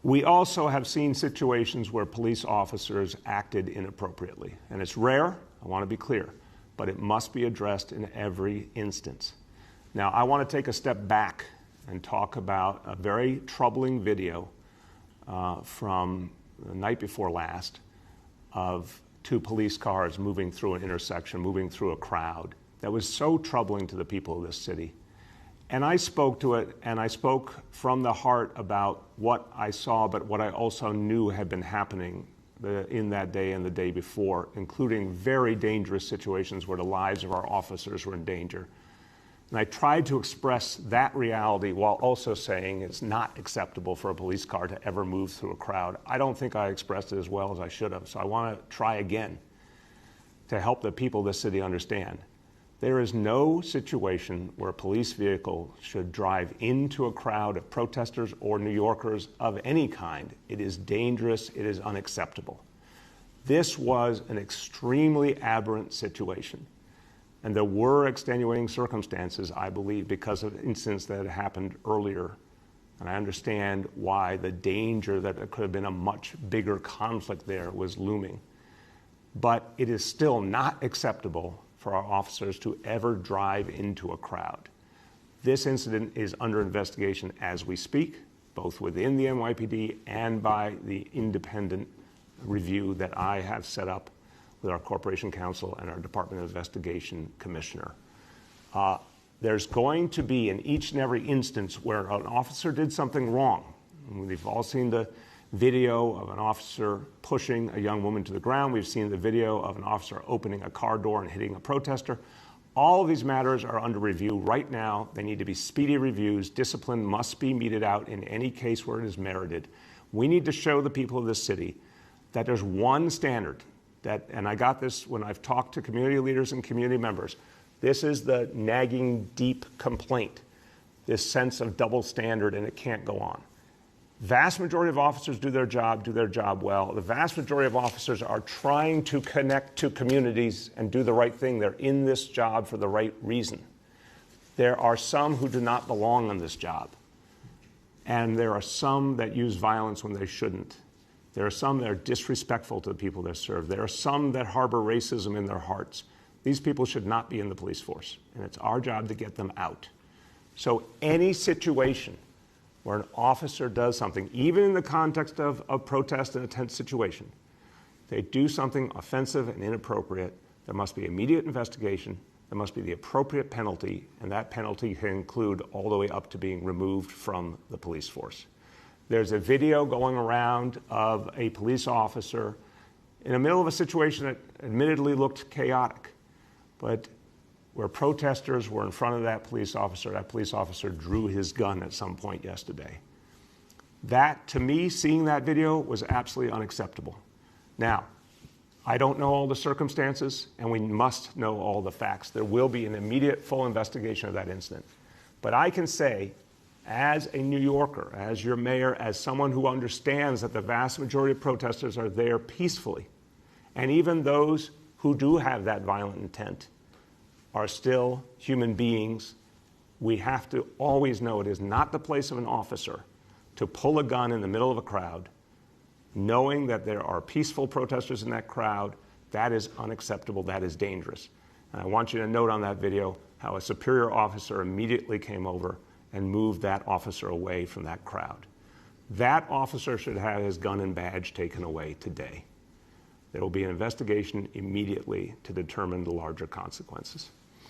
We also have seen situations where police officers acted inappropriately. And it's rare, I want to be clear, but it must be addressed in every instance. Now, I want to take a step back and talk about a very troubling video from the night before last of two police cars moving through an intersection, moving through a crowd that was so troubling to the people of this city. And I spoke to it, and I spoke from the heart about what I saw, but what I also knew had been happening in that day and the day before, including very dangerous situations where the lives of our officers were in danger. And I tried to express that reality while also saying it's not acceptable for a police car to ever move through a crowd. I don't think I expressed it as well as I should have, so I want to try again to help the people of this city understand. There is no situation where a police vehicle should drive into a crowd of protesters or New Yorkers of any kind. It is dangerous. It is unacceptable. This was an extremely aberrant situation. And there were extenuating circumstances, I believe, because of incidents that had happened earlier. And I understand why the danger that there could have been a much bigger conflict there was looming. But it is still not acceptable for our officers to ever drive into a crowd. This incident is under investigation as we speak, both within the NYPD and by the independent review that I have set up with our Corporation Counsel and our Department of Investigation Commissioner. There's going to be, in each and every instance where an officer did something wrong, and we've all seen the video of an officer pushing a young woman to the ground. We've seen the video of an officer opening a car door and hitting a protester. All of these matters are under review right now. They need to be speedy reviews. Discipline must be meted out in any case where it is merited. We need to show the people of this city that there's one standard that, and I got this when I've talked to community leaders and community members, this is the nagging, deep complaint, this sense of double standard, and it can't go on. Vast majority of officers do their job well. The vast majority of officers are trying to connect to communities and do the right thing. They're in this job for the right reason. There are some who do not belong on this job. And there are some that use violence when they shouldn't. There are some that are disrespectful to the people they serve. There are some that harbor racism in their hearts. These people should not be in the police force, and it's our job to get them out. So any situation where an officer does something, even in the context of protest and a tense situation, they do something offensive and inappropriate, there must be immediate investigation, there must be the appropriate penalty, and that penalty can include all the way up to being removed from the police force. There's a video going around of a police officer in the middle of a situation that admittedly looked chaotic, but where protesters were in front of that police officer drew his gun at some point yesterday. That, to me, seeing that video was absolutely unacceptable. Now, I don't know all the circumstances, and we must know all the facts. There will be an immediate full investigation of that incident. But I can say, as a New Yorker, as your mayor, as someone who understands that the vast majority of protesters are there peacefully, and even those who do have that violent intent are still human beings, we have to always know it is not the place of an officer to pull a gun in the middle of a crowd, knowing that there are peaceful protesters in that crowd. That is unacceptable. That is dangerous. And I want you to note on that video how a superior officer immediately came over and moved that officer away from that crowd. That officer should have his gun and badge taken away today. There will be an investigation immediately to determine the larger consequences.